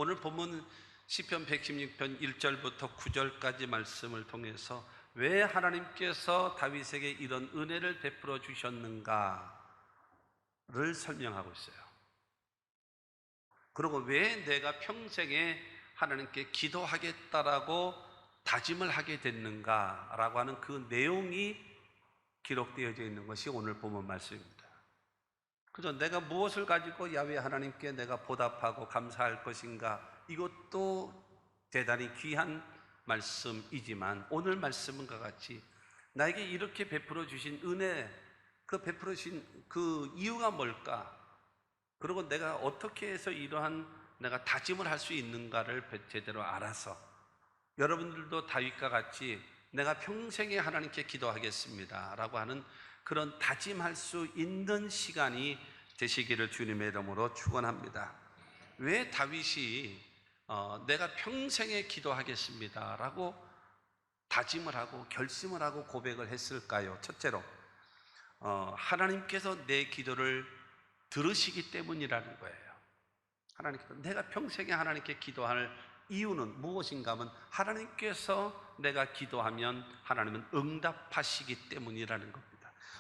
오늘 본문 시편 116편 1절부터 9절까지 말씀을 통해서 왜 하나님께서 다윗에게 이런 은혜를 베풀어 주셨는가를 설명하고 있어요. 그리고 왜 내가 평생에 하나님께 기도하겠다라고 다짐을 하게 됐는가라고 하는 그 내용이 기록되어져 있는 것이 오늘 본문 말씀입니다. 그죠? 내가 무엇을 가지고 야훼 하나님께 내가 보답하고 감사할 것인가, 이것도 대단히 귀한 말씀이지만 오늘 말씀은 과 같이 나에게 이렇게 베풀어 주신 은혜, 그 베풀어 주신 그 이유가 뭘까, 그리고 내가 어떻게 해서 이러한 내가 다짐을 할 수 있는가를 제대로 알아서 여러분들도 다윗과 같이 내가 평생에 하나님께 기도하겠습니다 라고 하는 그런 다짐할 수 있는 시간이 되시기를 주님의 이름으로 축원합니다. 왜 다윗이 내가 평생에 기도하겠습니다 라고 다짐을 하고 결심을 하고 고백을 했을까요? 첫째로 하나님께서 내 기도를 들으시기 때문이라는 거예요. 하나님께서, 내가 평생에 하나님께 기도할 이유는 무엇인가 하면 하나님께서 내가 기도하면 하나님은 응답하시기 때문이라는 겁니다.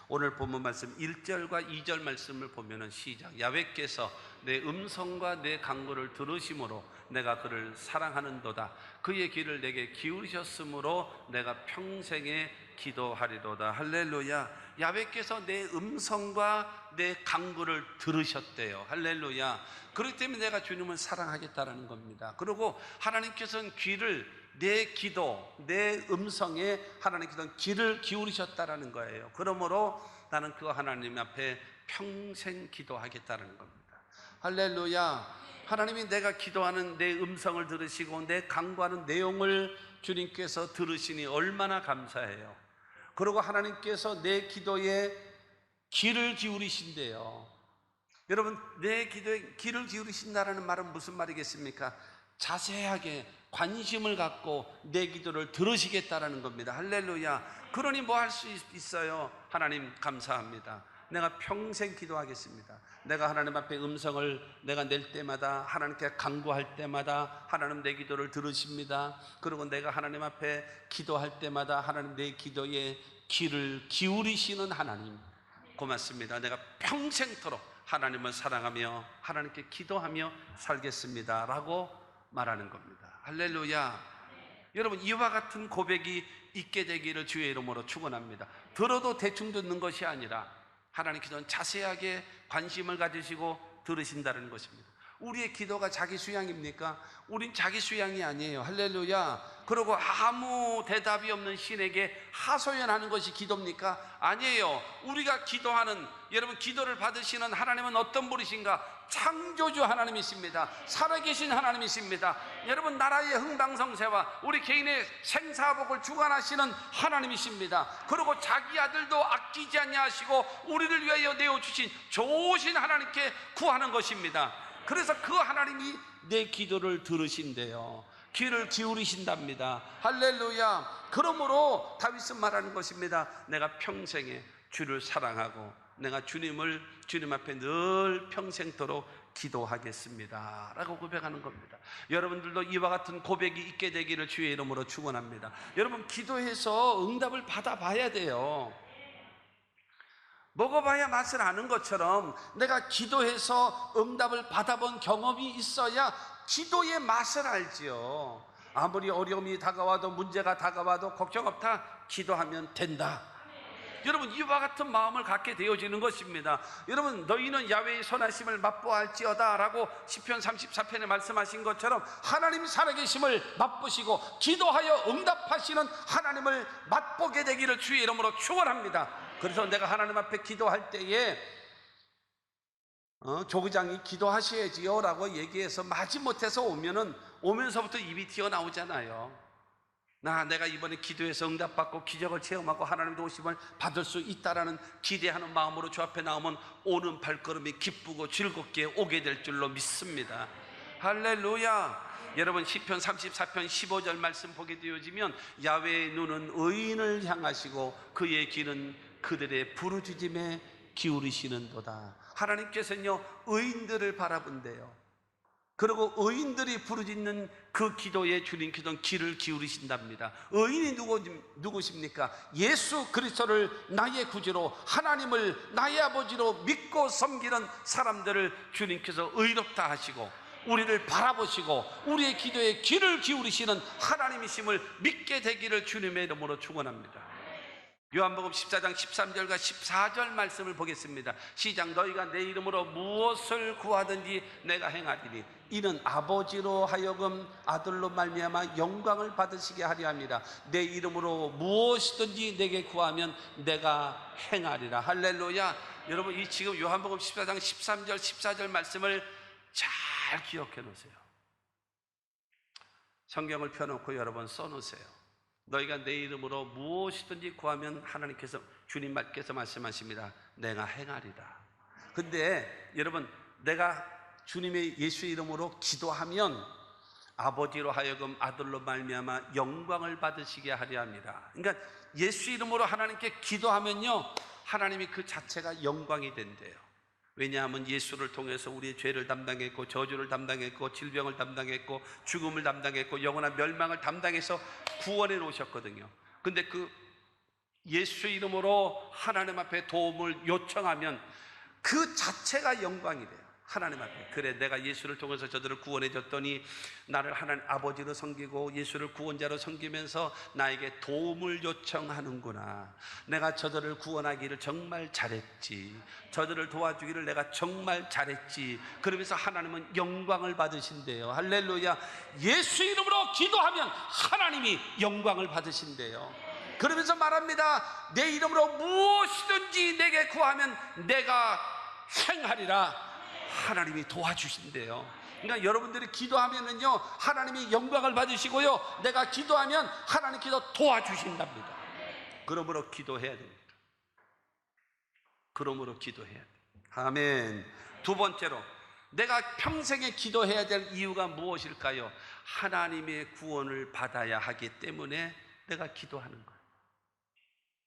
오늘 본문 말씀 1절과 2절 말씀을 보면은 시작, 야훼께서 내 음성과 내 간구를 들으심으로 내가 그를 사랑하는도다. 그의 귀를 내게 기울이셨으므로 내가 평생에 기도하리로다. 할렐루야. 야훼께서 내 음성과 내 간구를 들으셨대요. 할렐루야. 그렇기 때문에 내가 주님을 사랑하겠다라는 겁니다. 그리고 하나님께서는 귀를, 내 기도, 내 음성에 하나님께서는 귀를 기울이셨다라는 거예요. 그러므로 나는 그 하나님 앞에 평생 기도하겠다라는 겁니다. 할렐루야. 하나님이 내가 기도하는 내 음성을 들으시고 내 간구하는 내용을 주님께서 들으시니 얼마나 감사해요. 그리고 하나님께서 내 기도에 귀를 기울이신대요. 여러분, 내 기도에 귀를 기울이신다는 말은 무슨 말이겠습니까? 자세하게 관심을 갖고 내 기도를 들으시겠다라는 겁니다. 할렐루야. 그러니 뭐 할 수 있어요? 하나님 감사합니다. 내가 평생 기도하겠습니다. 내가 하나님 앞에 음성을 내가 낼 때마다, 하나님께 간구할 때마다 하나님 내 기도를 들으십니다. 그리고 내가 하나님 앞에 기도할 때마다 하나님 내 기도에 귀를 기울이시는 하나님 고맙습니다. 내가 평생토록 하나님을 사랑하며 하나님께 기도하며 살겠습니다 라고 말하는 겁니다. 할렐루야. 여러분, 이와 같은 고백이 있게 되기를 주의 이름으로 축원합니다. 들어도 대충 듣는 것이 아니라 하나님께서는 자세하게 관심을 가지시고 들으신다는 것입니다. 우리의 기도가 자기 수양입니까? 우린 자기 수양이 아니에요. 할렐루야. 그리고 아무 대답이 없는 신에게 하소연하는 것이 기도입니까? 아니에요. 우리가 기도하는, 여러분, 기도를 받으시는 하나님은 어떤 분이신가? 창조주 하나님이십니다. 살아계신 하나님이십니다. 여러분, 나라의 흥당성쇠와 우리 개인의 생사복을 주관하시는 하나님이십니다. 그리고 자기 아들도 아끼지 아니하시고 우리를 위하여 내어주신 좋으신 하나님께 구하는 것입니다. 그래서 그 하나님이 내 기도를 들으신대요. 귀를 기울이신답니다. 할렐루야. 그러므로 다윗은 말하는 것입니다. 내가 평생에 주를 사랑하고 내가 주님 앞에 늘 평생토록 기도하겠습니다 라고 고백하는 겁니다. 여러분들도 이와 같은 고백이 있게 되기를 주의 이름으로 축원합니다. 여러분, 기도해서 응답을 받아봐야 돼요. 먹어봐야 맛을 아는 것처럼 내가 기도해서 응답을 받아본 경험이 있어야 기도의 맛을 알지요. 아무리 어려움이 다가와도, 문제가 다가와도 걱정 없다, 기도하면 된다. 여러분, 이와 같은 마음을 갖게 되어지는 것입니다. 여러분, 너희는 야훼의 선하심을 맛보할지어다 라고 시편 34편에 말씀하신 것처럼 하나님 살아계심을 맛보시고 기도하여 응답하시는 하나님을 맛보게 되기를 주의 이름으로 축원합니다. 그래서 내가 하나님 앞에 기도할 때에 조부장이 기도하셔야지요 라고 얘기해서 마지못해서 오면서부터 입이 튀어나오잖아요. 내가 이번에 기도해서 응답받고 기적을 체험하고 하나님의 도우심을 받을 수 있다라는 기대하는 마음으로 주 앞에 나오면 오는 발걸음이 기쁘고 즐겁게 오게 될 줄로 믿습니다. 할렐루야. 여러분, 시편 34편 15절 말씀 보게 되어지면 야훼의 눈은 의인을 향하시고 그의 귀는 그들의 부르짖음에 기울이시는도다. 하나님께서는요, 의인들을 바라본대요. 그리고 의인들이 부르짖는 그 기도에 주님께서는 귀를 기울이신답니다. 의인이 누구십니까? 예수 그리스도를 나의 구주로, 하나님을 나의 아버지로 믿고 섬기는 사람들을 주님께서 의롭다 하시고 우리를 바라보시고 우리의 기도에 귀를 기울이시는 하나님이심을 믿게 되기를 주님의 이름으로 축원합니다. 요한복음 14장 13절과 14절 말씀을 보겠습니다. 시작. 너희가 내 이름으로 무엇을 구하든지 내가 행하리니 이는 아버지로 하여금 아들로 말미암아 영광을 받으시게 하려 함이라. 내 이름으로 무엇이든지 내게 구하면 내가 행하리라. 할렐루야. 여러분, 이 지금 요한복음 14장 13절 14절 말씀을 잘 기억해 놓으세요. 성경을 펴놓고 여러분 써놓으세요. 너희가 내 이름으로 무엇이든지 구하면 하나님께서, 주님께서 말씀하십니다. 내가 행하리라. 근데 여러분, 내가 주님의 예수 이름으로 기도하면 아버지로 하여금 아들로 말미암아 영광을 받으시게 하려 합니다. 그러니까 예수 이름으로 하나님께 기도하면요, 하나님이 그 자체가 영광이 된대요. 왜냐하면 예수를 통해서 우리의 죄를 담당했고 저주를 담당했고 질병을 담당했고 죽음을 담당했고 영원한 멸망을 담당해서 구원해 놓으셨거든요. 근데 그 예수 이름으로 하나님 앞에 도움을 요청하면 그 자체가 영광이 돼요. 하나님 앞에. 그래, 내가 예수를 통해서 저들을 구원해 줬더니 나를 하나님 아버지로 섬기고 예수를 구원자로 섬기면서 나에게 도움을 요청하는구나. 내가 저들을 구원하기를 정말 잘했지. 저들을 도와주기를 내가 정말 잘했지. 그러면서 하나님은 영광을 받으신대요. 할렐루야. 예수 이름으로 기도하면 하나님이 영광을 받으신대요. 그러면서 말합니다. 내 이름으로 무엇이든지 내게 구하면 내가 행하리라. 하나님이 도와주신대요. 그러니까 여러분들이 기도하면은요, 하나님이 영광을 받으시고요, 내가 기도하면 하나님께서 도와주신답니다. 그러므로 기도해야 됩니다. 그러므로 기도해야 돼요. 아멘. 두 번째로, 내가 평생에 기도해야 될 이유가 무엇일까요? 하나님의 구원을 받아야 하기 때문에 내가 기도하는 거예요.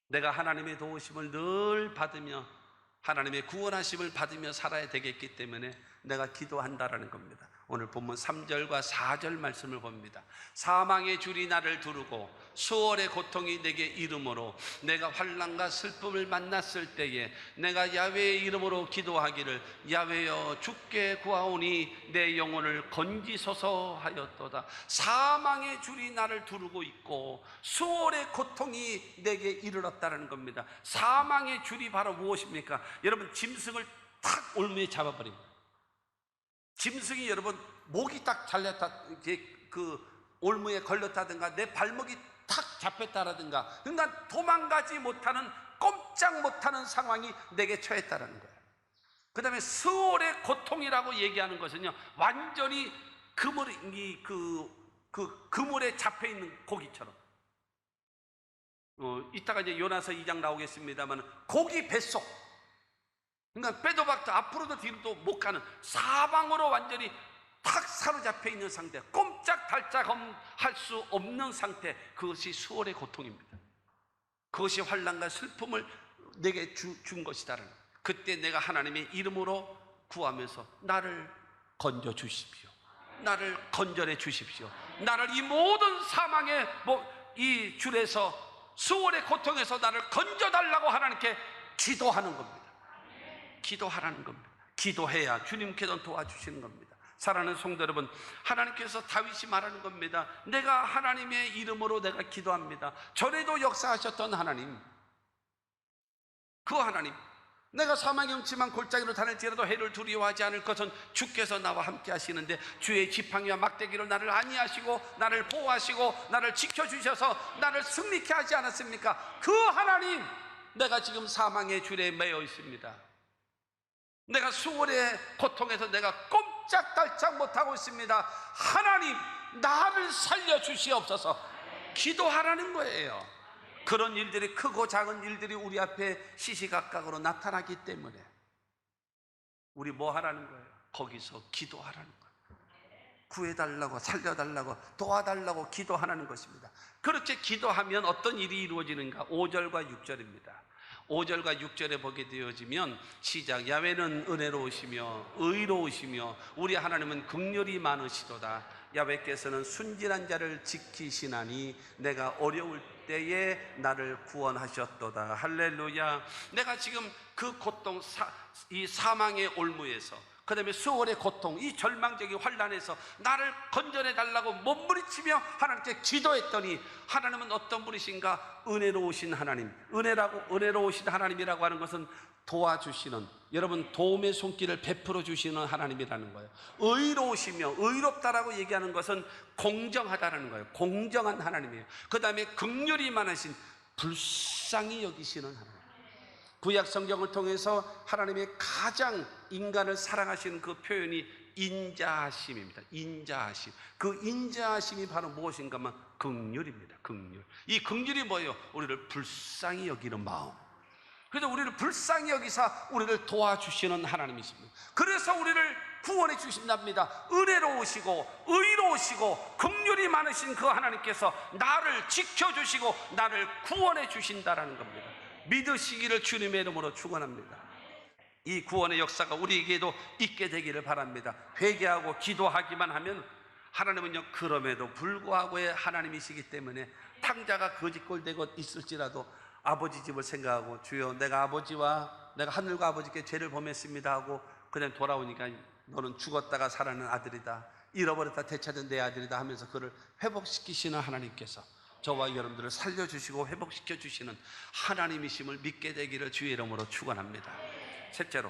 내가 하나님의 도우심을 늘 받으며 하나님의 구원하심을 받으며 살아야 되겠기 때문에 내가 기도한다라는 겁니다. 오늘 본문 3절과 4절 말씀을 봅니다. 사망의 줄이 나를 두르고 수월의 고통이 내게 이름으로 내가 환난과 슬픔을 만났을 때에 내가 야훼의 이름으로 기도하기를 야훼여 주께 구하오니 내 영혼을 건지소서 하였도다. 사망의 줄이 나를 두르고 있고 수월의 고통이 내게 이르렀다는 겁니다. 사망의 줄이 바로 무엇입니까? 여러분, 짐승을 탁 올무에 잡아버립니다. 짐승이 여러분 목이 딱 잘렸다, 그 올무에 걸렸다든가 내 발목이 탁 잡혔다라든가, 그러니까 도망가지 못하는, 꼼짝 못하는 상황이 내게 처했다라는 거예요. 그 다음에 수월의 고통이라고 얘기하는 것은요, 완전히 그물에 잡혀있는 고기처럼, 이따가 이제 요나서 2장 나오겠습니다만 고기 뱃속, 그러니까 빼도 박도 앞으로도 뒤로도 못 가는 사방으로 완전히 탁 사로잡혀 있는 상태, 꼼짝달짝 할 수 없는 상태, 그것이 수월의 고통입니다. 그것이 환난과 슬픔을 내게 준 것이다라는, 그때 내가 하나님의 이름으로 구하면서 나를 건져 주십시오, 나를 건져내 주십시오, 나를 이 모든 사망의 이 줄에서, 수월의 고통에서 나를 건져달라고 하나님께 기도하는 겁니다. 기도하라는 겁니다. 기도해야 주님께서 도와주시는 겁니다. 사랑하는 성도 여러분, 하나님께서 다윗이 말하는 겁니다. 내가 하나님의 이름으로 내가 기도합니다. 전에도 역사하셨던 하나님, 그 하나님, 내가 사망의 음침한 골짜기로 다닐지라도 해를 두려워하지 않을 것은 주께서 나와 함께 하시는데 주의 지팡이와 막대기로 나를 안위하시고 나를 보호하시고 나를 지켜주셔서 나를 승리케 하지 않았습니까? 그 하나님, 내가 지금 사망의 줄에 매여 있습니다. 내가 수월의 고통에서 내가 꼼짝달짝 못하고 있습니다. 하나님, 나를 살려주시옵소서. 기도하라는 거예요. 그런 일들이, 크고 작은 일들이 우리 앞에 시시각각으로 나타나기 때문에 우리 뭐 하라는 거예요? 거기서 기도하라는 거예요. 구해달라고, 살려달라고, 도와달라고 기도하라는 것입니다. 그렇게 기도하면 어떤 일이 이루어지는가? 5절과 6절입니다 5절과 6절에 보게 되어지면 시작. 야훼는 은혜로우시며 의로우시며 우리 하나님은 긍휼이 많으시도다. 야훼께서는 순진한 자를 지키시나니 내가 어려울 때에 나를 구원하셨도다. 할렐루야. 내가 지금 그 고통, 이 사망의 올무에서, 그 다음에 수월의 고통, 이 절망적인 환난에서 나를 건져내 달라고 몸부림치며 하나님께 기도했더니 하나님은 어떤 분이신가? 은혜로우신 하나님. 은혜로우신 하나님이라고 하는 것은 도와주시는, 여러분 도움의 손길을 베풀어 주시는 하나님이라는 거예요. 의로우시며, 의롭다라고 얘기하는 것은 공정하다라는 거예요. 공정한 하나님이에요. 그 다음에 긍휼이 많으신, 불쌍히 여기시는 하나님. 구약 성경을 통해서 하나님의 가장 인간을 사랑하시는 그 표현이 인자하심입니다. 인자하심. 그 인자하심이 바로 무엇인가 하면 긍휼입니다. 긍휼. 이 긍휼이 뭐예요? 우리를 불쌍히 여기는 마음. 그래서 우리를 불쌍히 여기사 우리를 도와주시는 하나님이십니다. 그래서 우리를 구원해 주신답니다. 은혜로우시고 의로우시고 긍휼이 많으신 그 하나님께서 나를 지켜주시고 나를 구원해 주신다라는 겁니다. 믿으시기를 주님의 이름으로 축원합니다. 이 구원의 역사가 우리에게도 있게 되기를 바랍니다. 회개하고 기도하기만 하면 하나님은요, 그럼에도 불구하고의 하나님이시기 때문에 탕자가 거짓골 되고 있을지라도 아버지 집을 생각하고, 주여 내가 아버지와 내가 하늘과 아버지께 죄를 범했습니다 하고 그냥 돌아오니까 너는 죽었다가 살아난 아들이다, 잃어버렸다 되찾은 내 아들이다 하면서 그를 회복시키시는 하나님께서 저와 여러분들을 살려주시고 회복시켜 주시는 하나님이심을 믿게 되기를 주의 이름으로 축원합니다. 셋째로,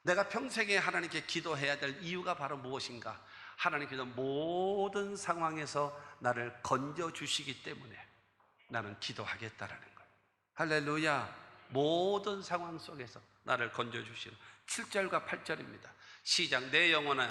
내가 평생에 하나님께 기도해야 될 이유가 바로 무엇인가? 하나님께서 모든 상황에서 나를 건져주시기 때문에 나는 기도하겠다라는 거예요. 할렐루야. 모든 상황 속에서 나를 건져주시는 7절과 8절입니다. 시작. 내 영혼아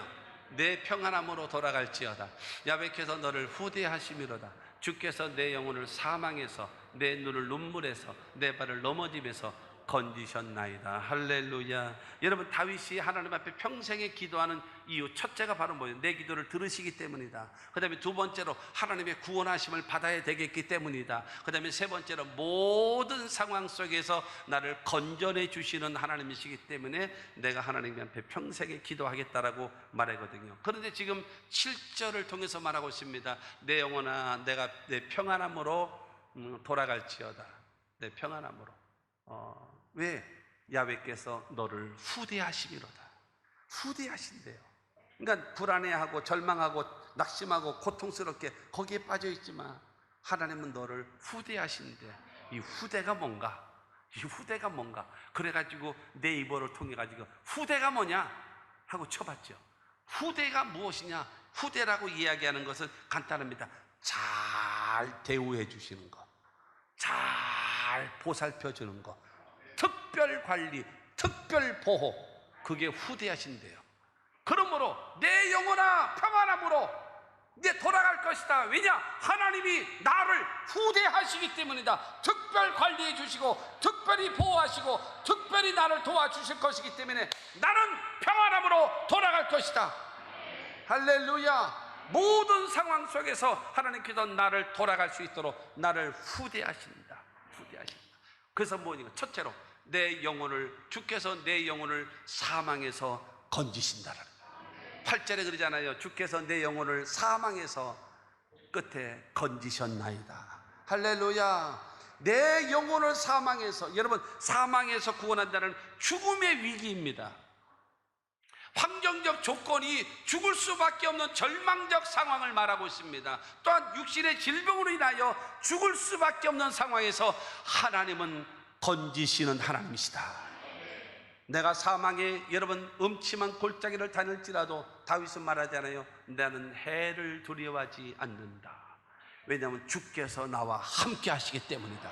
내 평안함으로 돌아갈지어다. 야훼께서 너를 후대하심이로다. 주께서 내 영혼을 사망에서, 내 눈을 눈물에서, 내 발을 넘어짐에서 건지셨나이다. 할렐루야. 여러분, 다윗이 하나님 앞에 평생에 기도하는 이유, 첫째가 바로 뭐예요? 내 기도를 들으시기 때문이다. 그 다음에 두 번째로 하나님의 구원하심을 받아야 되겠기 때문이다. 그 다음에 세 번째로 모든 상황 속에서 나를 건져내 주시는 하나님이시기 때문에 내가 하나님 앞에 평생에 기도하겠다라고 말하거든요. 그런데 지금 7절을 통해서 말하고 있습니다. 내 영혼아 내가 내 평안함으로 돌아갈지어다. 내 평안함으로. 왜? 야훼께서 너를 후대하시리로다. 후대하신대요. 그러니까 불안해하고 절망하고 낙심하고 고통스럽게 거기에 빠져있지만 하나님은 너를 후대하시는데, 이 후대가 뭔가? 이 후대가 뭔가? 그래가지고 네이버를 통해가지고 후대가 뭐냐? 하고 쳐봤죠. 후대가 무엇이냐? 후대라고 이야기하는 것은 간단합니다. 잘 대우해 주시는 것, 잘 보살펴 주는 것, 특별 관리, 특별 보호, 그게 후대하신대요. 그러므로 내 영혼아 평안함으로 이제 돌아갈 것이다. 왜냐? 하나님이 나를 후대하시기 때문이다. 특별 관리해 주시고 특별히 보호하시고 특별히 나를 도와주실 것이기 때문에 나는 평안함으로 돌아갈 것이다. 할렐루야. 모든 상황 속에서 하나님께서 나를 돌아갈 수 있도록 나를 후대하십니다. 후대하십니다. 그래서 뭐니까? 첫째로 내 영혼을, 주께서 내 영혼을 사망에서 건지신다라는 거예요. 8절에 그러잖아요. 주께서 내 영혼을 사망에서 끝에 건지셨나이다. 할렐루야. 내 영혼을 사망에서, 여러분 사망에서 구원한다는 죽음의 위기입니다. 환경적 조건이 죽을 수밖에 없는 절망적 상황을 말하고 있습니다. 또한 육신의 질병으로 인하여 죽을 수밖에 없는 상황에서 하나님은 건지시는 하나님이시다. 내가 사망에, 여러분 음침한 골짜기를 다닐지라도 다윗은 말하잖아요. 나는 해를 두려워하지 않는다. 왜냐하면 주께서 나와 함께 하시기 때문이다.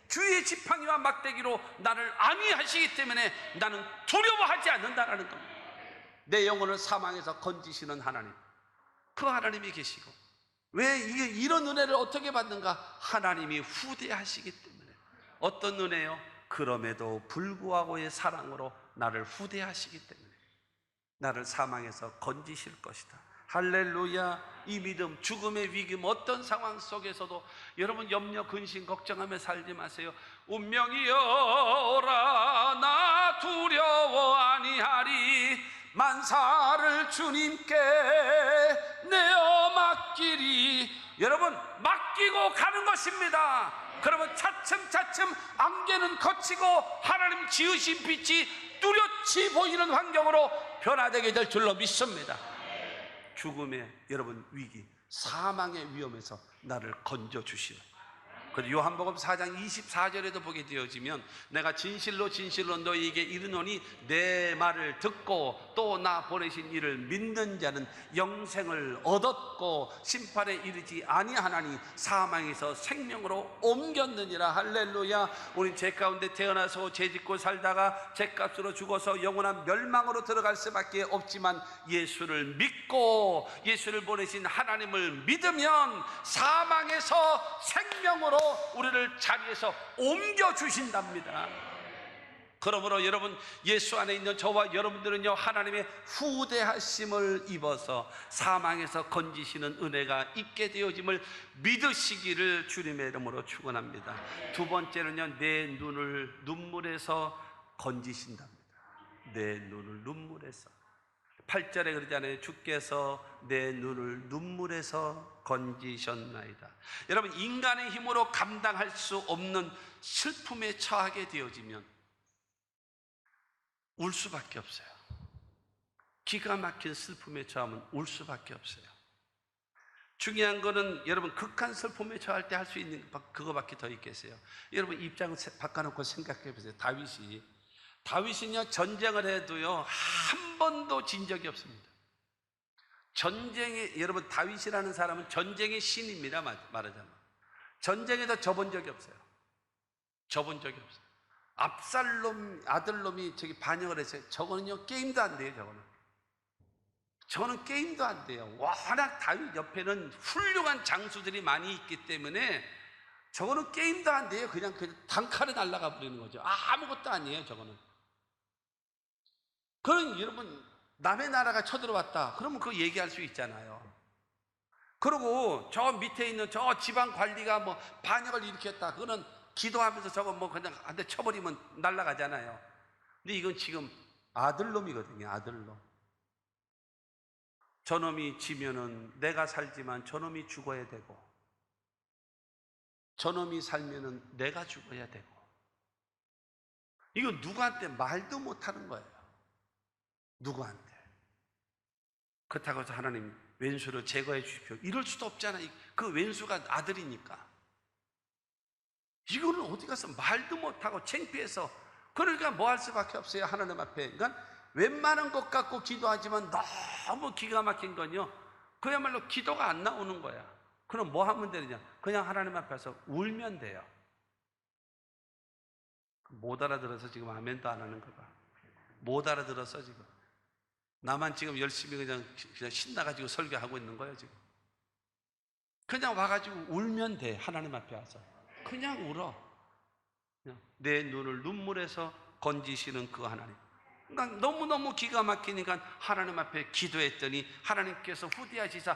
주의 지팡이와 막대기로 나를 안위하시기 때문에 나는 두려워하지 않는다라는 겁니다. 내 영혼을 사망에서 건지시는 하나님, 그 하나님이 계시고, 왜 이런 은혜를 어떻게 받는가? 하나님이 후대하시기 때문에. 어떤 은혜요? 그럼에도 불구하고의 사랑으로 나를 후대하시기 때문에 나를 사망에서 건지실 것이다. 할렐루야. 이 믿음, 죽음의 위기임 어떤 상황 속에서도 여러분 염려, 근심, 걱정하며 살지 마세요. 운명이여라 나 두려워 아니하리. 만사를 주님께 내어 맡기리. 여러분, 맡기고 가는 것입니다. 그러면 차츰차츰 안개는 거치고 하나님 지으신 빛이 뚜렷이 보이는 환경으로 변화되게 될 줄로 믿습니다. 죽음의 여러분 위기, 사망의 위험에서 나를 건져주시는. 그리고 요한복음 4장 24절에도 보게 되어지면 내가 진실로 진실로 너희에게 이르노니 내 말을 듣고 또 나 보내신 이를 믿는 자는 영생을 얻었고 심판에 이르지 아니하나니 사망에서 생명으로 옮겼느니라. 할렐루야. 우린 죄 가운데 태어나서 죄 짓고 살다가 죄값으로 죽어서 영원한 멸망으로 들어갈 수밖에 없지만 예수를 믿고 예수를 보내신 하나님을 믿으면 사망에서 생명으로 우리를 자리에서 옮겨주신답니다. 그러므로 여러분, 예수 안에 있는 저와 여러분들은요, 하나님의 후대하심을 입어서 사망에서 건지시는 은혜가 있게 되어짐을 믿으시기를 주님의 이름으로 축원합니다. 두 번째는요, 내 눈을 눈물에서 건지신답니다. 내 눈을 눈물에서. 8절에 그러잖아요. 주께서 내 눈을 눈물에서 건지셨나이다. 여러분, 인간의 힘으로 감당할 수 없는 슬픔에 처하게 되어지면 울 수밖에 없어요. 기가 막힌 슬픔에 처하면 울 수밖에 없어요. 중요한 거는 여러분, 극한 슬픔에 처할 때 할 수 있는 그거밖에 더 있겠어요. 여러분, 입장을 바꿔놓고 생각해 보세요. 다윗은요, 전쟁을 해도요 한 번도 진 적이 없습니다. 전쟁에, 여러분, 다윗이라는 사람은 전쟁의 신입니다. 말하자면 전쟁에서 접은 적이 없어요. 압살롬 아들놈이 저기 반역을 했어요. 저거는요 게임도 안 돼요. 저거는 게임도 안 돼요. 워낙 다윗 옆에는 훌륭한 장수들이 많이 있기 때문에 저거는 게임도 안 돼요. 그냥 단칼에 날아가 버리는 거죠. 아무것도 아니에요. 저거는. 그럼 여러분, 남의 나라가 쳐들어왔다 그러면 그거 얘기할 수 있잖아요. 그리고 저 밑에 있는 저 지방 관리가 뭐 반역을 일으켰다, 그거는 기도하면서 저거 뭐 그냥 한 대 쳐버리면 날아가잖아요. 근데 이건 지금 아들놈이거든요. 아들놈. 저놈이 지면은 내가 살지만 저놈이 죽어야 되고, 저놈이 살면은 내가 죽어야 되고, 이거 누구한테 말도 못하는 거예요. 누구한테. 그렇다고 해서 하나님 왼수를 제거해 주십시오 이럴 수도 없잖아요. 그 왼수가 아들이니까. 이거는 어디 가서 말도 못하고 창피해서, 그러니까 뭐 할 수밖에 없어요. 하나님 앞에. 그러니까 웬만한 것 갖고 기도하지만 너무 기가 막힌 건요, 그야말로 기도가 안 나오는 거야. 그럼 뭐 하면 되느냐? 그냥 하나님 앞에서 울면 돼요. 못 알아들어서 지금 아멘도 안 하는 거다. 못 알아들어서 지금 나만 지금 열심히 그냥 신나가지고 설교하고 있는 거예요. 지금 그냥 와가지고 울면 돼. 하나님 앞에 와서 그냥 울어. 그냥 내 눈을 눈물에서 건지시는 그 하나님. 그러니까 너무너무 기가 막히니까 하나님 앞에 기도했더니 하나님께서 후대하시사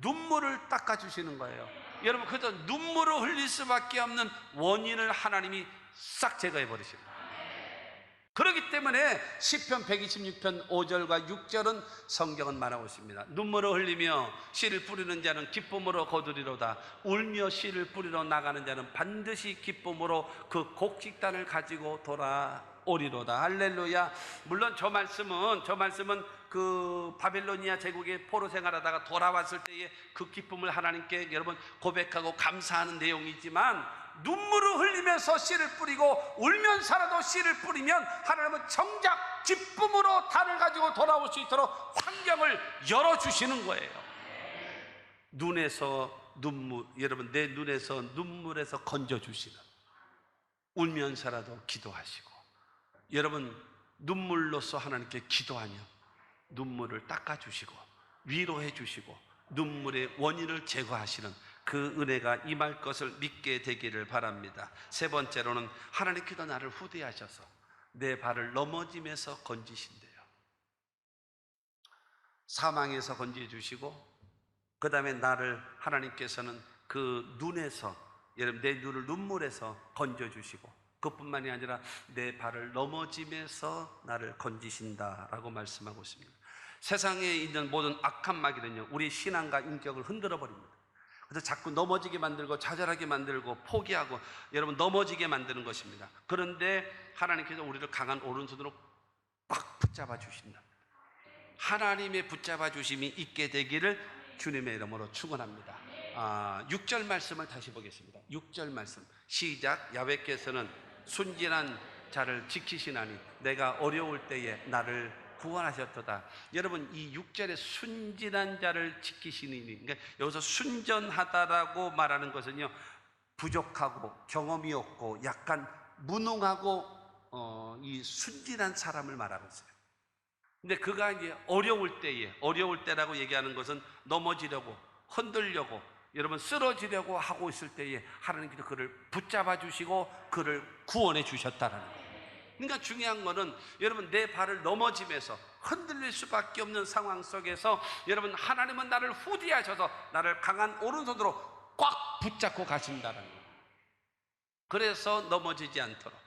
눈물을 닦아주시는 거예요. 여러분, 그래서 눈물을 흘릴 수밖에 없는 원인을 하나님이 싹 제거해 버리십니다. 그렇기 때문에 시편 126편 5절과 6절은 성경은 말하고 있습니다. 눈물을 흘리며 씨를 뿌리는 자는 기쁨으로 거두리로다. 울며 씨를 뿌리러 나가는 자는 반드시 기쁨으로 그 곡식단을 가지고 돌아오리로다. 할렐루야. 물론 저 말씀은 그 바벨로니아 제국의 포로 생활하다가 돌아왔을 때의 그 기쁨을 하나님께 여러분 고백하고 감사하는 내용이지만, 눈물을 흘리면서 씨를 뿌리고 울면서라도 씨를 뿌리면 하나님은 정작 기쁨으로 단을 가지고 돌아올 수 있도록 환경을 열어주시는 거예요. 눈에서 눈물, 여러분 내 눈에서 눈물에서 건져주시는, 울면서라도 기도하시고, 여러분 눈물로서 하나님께 기도하며 눈물을 닦아주시고 위로해 주시고 눈물의 원인을 제거하시는 그 은혜가 임할 것을 믿게 되기를 바랍니다. 세 번째로는 하나님께서 나를 후대하셔서 내 발을 넘어짐에서 건지신대요. 사망에서 건져주시고, 그 다음에 나를 하나님께서는 그 눈에서, 여러분 내 눈을 눈물에서 건져주시고, 그뿐만이 아니라 내 발을 넘어짐에서 나를 건지신다라고 말씀하고 있습니다. 세상에 있는 모든 악한 마귀는요, 우리 신앙과 인격을 흔들어 버립니다. 그래서 자꾸 넘어지게 만들고 좌절하게 만들고 포기하고 여러분 넘어지게 만드는 것입니다. 그런데 하나님께서 우리를 강한 오른손으로 꽉 붙잡아 주신다. 하나님의 붙잡아 주심이 있게 되기를 주님의 이름으로 축원합니다. 6절 말씀을 다시 보겠습니다. 6절 말씀 시작. 야훼께서는 순진한 자를 지키시나니 내가 어려울 때에 나를 구원하셨도다. 여러분 이 6절에 순진한 자를 지키시니, 그러니까 여기서 순전하다라고 말하는 것은요, 부족하고 경험이 없고 약간 무능하고 이 순진한 사람을 말하고 있어요. 근데 그가 이제 어려울 때라고 얘기하는 것은 넘어지려고, 흔들려고, 여러분 쓰러지려고 하고 있을 때에 하나님께서 그를 붙잡아 주시고 그를 구원해 주셨다라는 거예요. 그러니까 중요한 거는 여러분 내 발을 넘어짐에서 흔들릴 수밖에 없는 상황 속에서 여러분 하나님은 나를 후디하셔서 나를 강한 오른손으로 꽉 붙잡고 가신다는 거예요. 그래서 넘어지지 않도록,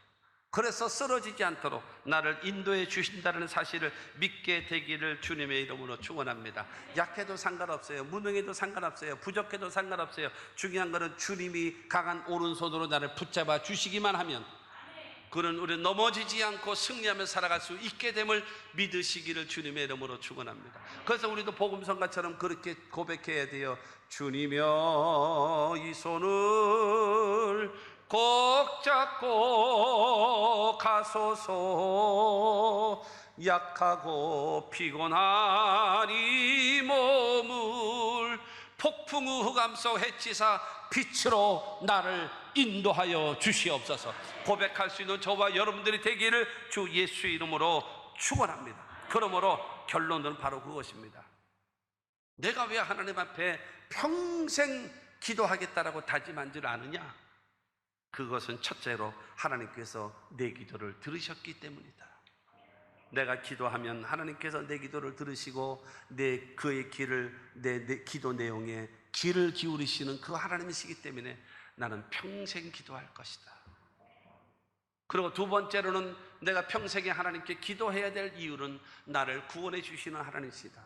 그래서 쓰러지지 않도록 나를 인도해 주신다는 사실을 믿게 되기를 주님의 이름으로 축원합니다. 약해도 상관없어요. 무능해도 상관없어요. 부족해도 상관없어요. 중요한 것은 주님이 강한 오른손으로 나를 붙잡아 주시기만 하면 그는 우리 넘어지지 않고 승리하며 살아갈 수 있게 됨을 믿으시기를 주님의 이름으로 축원합니다. 그래서 우리도 복음성가처럼 그렇게 고백해야 돼요. 주님여 이 손을 꼭 잡고 가소서. 약하고 피곤한 이 몸을 폭풍우 흑암소 해치사 빛으로 나를 인도하여 주시옵소서. 고백할 수 있는 저와 여러분들이 되기를 주 예수의 이름으로 축원합니다. 그러므로 결론은 바로 그것입니다. 내가 왜 하나님 앞에 평생 기도하겠다라고 다짐한 줄 아느냐? 그것은 첫째로 하나님께서 내 기도를 들으셨기 때문이다. 내가 기도하면 하나님께서 내 기도를 들으시고 그의 길을, 내 기도 내용에 귀를 기울이시는 그 하나님이시기 때문에 나는 평생 기도할 것이다. 그리고 두 번째로는 내가 평생에 하나님께 기도해야 될 이유는 나를 구원해 주시는 하나님이시다.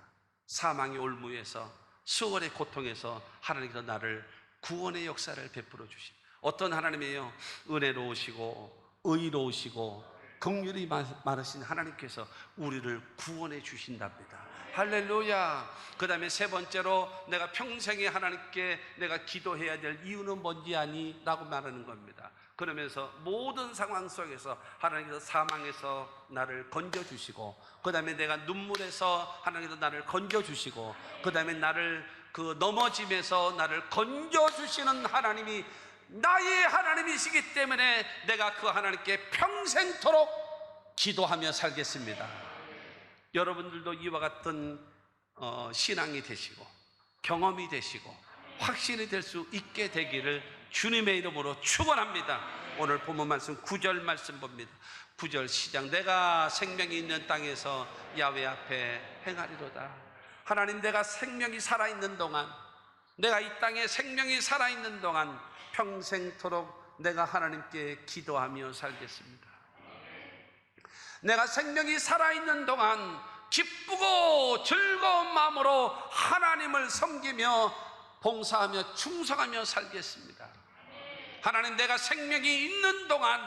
사망의 올무에서, 수월의 고통에서 하나님께서 나를 구원의 역사를 베풀어 주십니다. 어떤 하나님이에요? 은혜로우시고 의로우시고 긍휼이 많으신 하나님께서 우리를 구원해 주신답니다. 할렐루야. 그 다음에 세 번째로 내가 평생에 하나님께 내가 기도해야 될 이유는 뭔지 아니? 라고 말하는 겁니다. 그러면서 모든 상황 속에서 하나님께서 사망에서 나를 건져주시고, 그 다음에 내가 눈물에서 하나님께서 나를 건져주시고, 그 다음에 나를 그 넘어짐에서 나를 건져주시는 하나님이 나의 하나님이시기 때문에 내가 그 하나님께 평생토록 기도하며 살겠습니다. 여러분들도 이와 같은 신앙이 되시고 경험이 되시고 확신이 될 수 있게 되기를 주님의 이름으로 축원합니다. 오늘 본문 말씀 9절 말씀 봅니다. 9절 시작. 내가 생명이 있는 땅에서 야훼 앞에 행하리로다. 하나님, 내가 생명이 살아있는 동안, 내가 이 땅에 생명이 살아있는 동안 평생토록 내가 하나님께 기도하며 살겠습니다. 내가 생명이 살아있는 동안 기쁘고 즐거운 마음으로 하나님을 섬기며 봉사하며 충성하며 살겠습니다. 하나님, 내가 생명이 있는 동안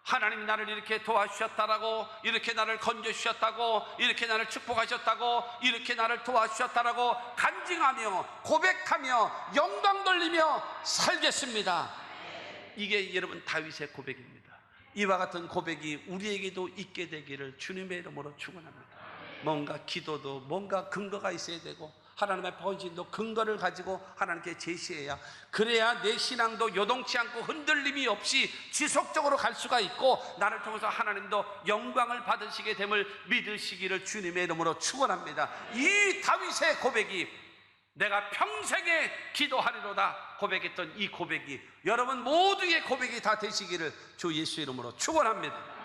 하나님이 나를 이렇게 도와주셨다라고, 이렇게 나를 건져주셨다고, 이렇게 나를 축복하셨다고, 이렇게 나를 도와주셨다라고 간증하며 고백하며 영광 돌리며 살겠습니다. 이게 여러분 다윗의 고백입니다. 이와 같은 고백이 우리에게도 있게 되기를 주님의 이름으로 축원합니다. 뭔가 기도도 뭔가 근거가 있어야 되고 하나님의 본신도 근거를 가지고 하나님께 제시해야, 그래야 내 신앙도 요동치 않고 흔들림이 없이 지속적으로 갈 수가 있고 나를 통해서 하나님도 영광을 받으시게 됨을 믿으시기를 주님의 이름으로 축원합니다. 이 다윗의 고백이, 내가 평생에 기도하리로다 고백했던 이 고백이 여러분 모두의 고백이 다 되시기를 주 예수의 이름으로 축원합니다.